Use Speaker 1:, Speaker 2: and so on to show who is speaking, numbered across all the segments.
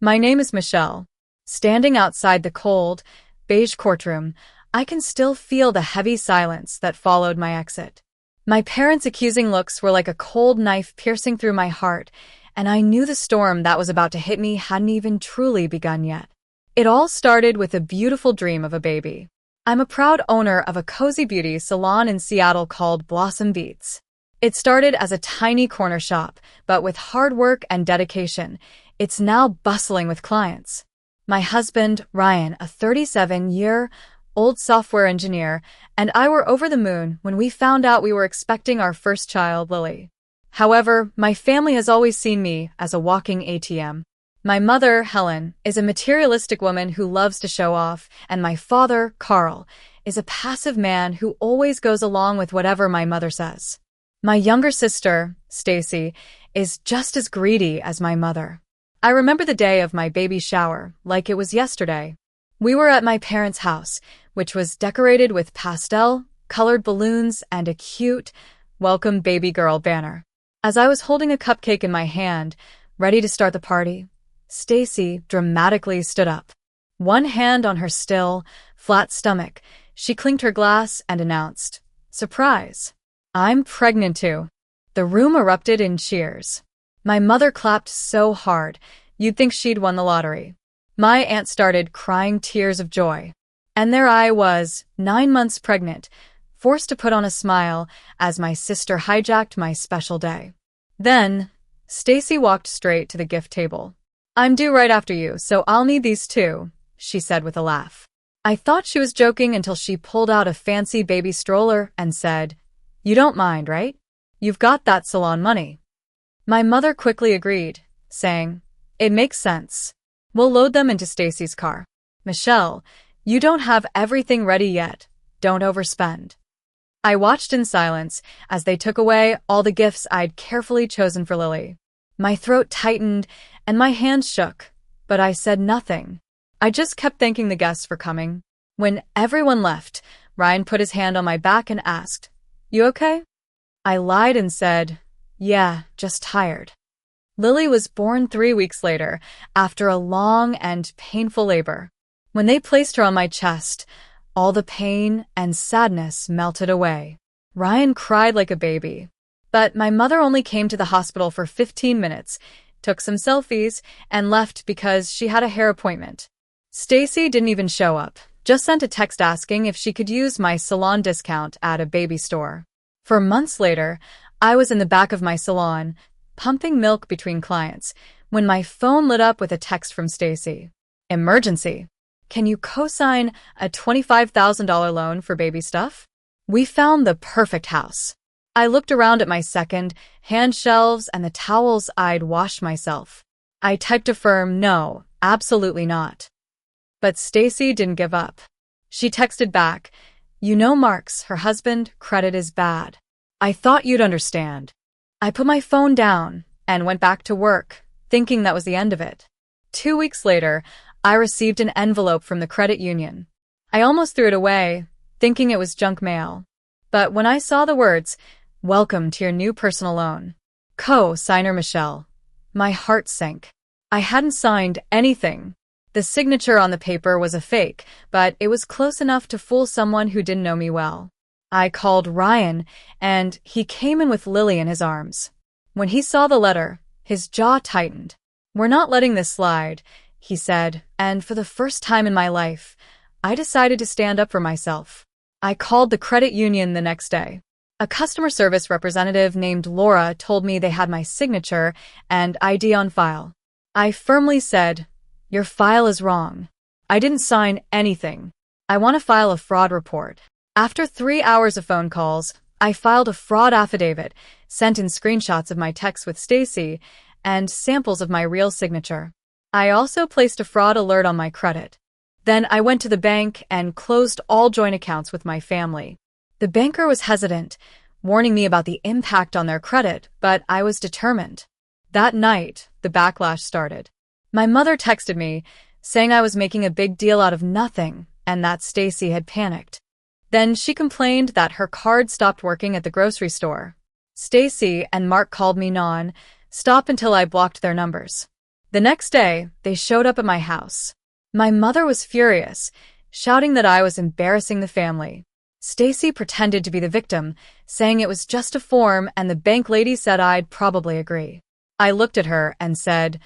Speaker 1: My name is Michelle. Standing outside the cold, beige courtroom, I can still feel the heavy silence that followed my exit. My parents' accusing looks were like a cold knife piercing through my heart, and I knew the storm that was about to hit me hadn't even truly begun yet. It all started with a beautiful dream of a baby. I'm a proud owner of a cozy beauty salon in Seattle called Blossom Beats. It started as a tiny corner shop, but with hard work and dedication, it's now bustling with clients. My husband, Ryan, a 37-year-old software engineer, and I were over the moon when we found out we were expecting our first child, Lily. However, my family has always seen me as a walking ATM. My mother, Helen, is a materialistic woman who loves to show off, and my father, Carl, is a passive man who always goes along with whatever my mother says. My younger sister, Stacy, is just as greedy as my mother. I remember the day of my baby shower like it was yesterday. We were at my parents' house, which was decorated with pastel-colored balloons and a cute, "Welcome Baby Girl" banner. As I was holding a cupcake in my hand, ready to start the party, Stacy dramatically stood up. One hand on her still, flat stomach, she clinked her glass and announced, "Surprise! I'm pregnant too." The room erupted in cheers. My mother clapped so hard, you'd think she'd won the lottery. My aunt started crying tears of joy. And there I was, 9 months pregnant, forced to put on a smile as my sister hijacked my special day. Then, Stacy walked straight to the gift table. "I'm due right after you, so I'll need these too," she said with a laugh. I thought she was joking until she pulled out a fancy baby stroller and said, "You don't mind, right? You've got that salon money." My mother quickly agreed, saying, "It makes sense. We'll load them into Stacy's car. Michelle, you don't have everything ready yet. Don't overspend." I watched in silence as they took away all the gifts I'd carefully chosen for Lily. My throat tightened and my hands shook, but I said nothing. I just kept thanking the guests for coming. When everyone left, Ryan put his hand on my back and asked, "You okay?" I lied and said, "Yeah, just tired." Lily was born 3 weeks later, after a long and painful labor. When they placed her on my chest, all the pain and sadness melted away. Ryan cried like a baby. But my mother only came to the hospital for 15 minutes, took some selfies, and left because she had a hair appointment. Stacy didn't even show up, just sent a text asking if she could use my salon discount at a baby store. For months later, I was in the back of my salon, pumping milk between clients, when my phone lit up with a text from Stacy. "Emergency. Can you co-sign a $25,000 loan for baby stuff? We found the perfect house." I looked around at my second-hand shelves and the towels I'd washed myself. I typed a firm no, absolutely not. But Stacy didn't give up. She texted back, "You know Mark's, her husband, credit is bad. I thought you'd understand." I put my phone down and went back to work, thinking that was the end of it. 2 weeks later, I received an envelope from the credit union. I almost threw it away, thinking it was junk mail. But when I saw the words, "Welcome to your new personal loan, co-signer Michelle," my heart sank. I hadn't signed anything. The signature on the paper was a fake, but it was close enough to fool someone who didn't know me well. I called Ryan, and he came in with Lily in his arms. When he saw the letter, his jaw tightened. "We're not letting this slide," he said, and for the first time in my life, I decided to stand up for myself. I called the credit union the next day. A customer service representative named Laura told me they had my signature and ID on file. I firmly said, "Your file is wrong. I didn't sign anything. I want to file a fraud report." After 3 hours of phone calls, I filed a fraud affidavit, sent in screenshots of my texts with Stacy, and samples of my real signature. I also placed a fraud alert on my credit. Then I went to the bank and closed all joint accounts with my family. The banker was hesitant, warning me about the impact on their credit, but I was determined. That night, the backlash started. My mother texted me, saying I was making a big deal out of nothing and that Stacy had panicked. Then she complained that her card stopped working at the grocery store. Stacy and Mark called me non-stop until I blocked their numbers. The next day, they showed up at my house. My mother was furious, shouting that I was embarrassing the family. Stacy pretended to be the victim, saying it was just a form and the bank lady said I'd probably agree. I looked at her and said,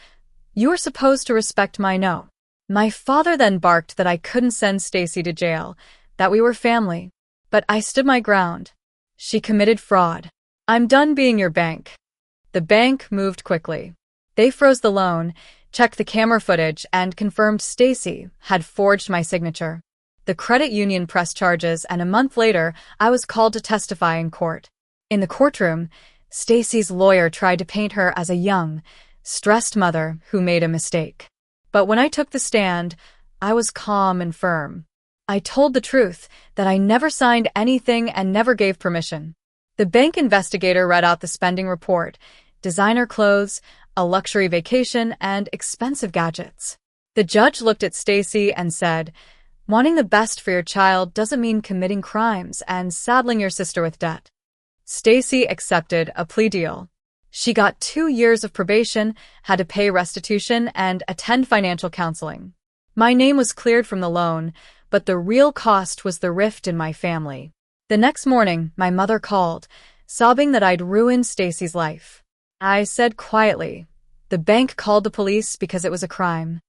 Speaker 1: "You are supposed to respect my no." My father then barked that I couldn't send Stacy to jail, that we were family. But I stood my ground. She committed fraud. I'm done being your bank. The bank moved quickly. They froze the loan, checked the camera footage, and confirmed Stacy had forged my signature. The credit union pressed charges, and a month later, I was called to testify in court. In the courtroom, Stacy's lawyer tried to paint her as a young, stressed mother who made a mistake. But when I took the stand, I was calm and firm. I told the truth, that I never signed anything and never gave permission. The bank investigator read out the spending report: designer clothes, a luxury vacation, and expensive gadgets. The judge looked at Stacy and said, "Wanting the best for your child doesn't mean committing crimes and saddling your sister with debt." Stacy accepted a plea deal. She got 2 years of probation, had to pay restitution, and attend financial counseling. My name was cleared from the loan, but the real cost was the rift in my family. The next morning, my mother called, sobbing that I'd ruined Stacy's life. I said quietly, "The bank called the police because it was a crime."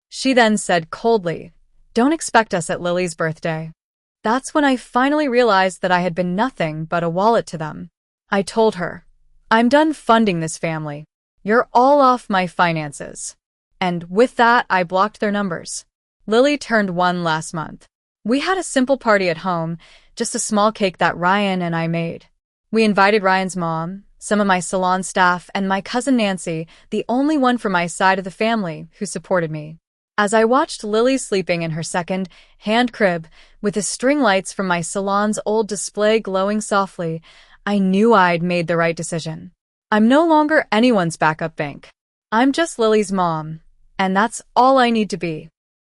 Speaker 1: She then said coldly, "Don't expect us at Lily's birthday." That's when I finally realized that I had been nothing but a wallet to them. I told her, "I'm done funding this family. You're all off my finances." And with that, I blocked their numbers. Lily turned 1 last month. We had a simple party at home, just a small cake that Ryan and I made. We invited Ryan's mom, some of my salon staff, and my cousin Nancy, the only one from my side of the family who supported me. As I watched Lily sleeping in her second-hand crib, with the string lights from my salon's old display glowing softly, I knew I'd made the right decision. I'm no longer anyone's backup bank. I'm just Lily's mom, and that's all I need to be.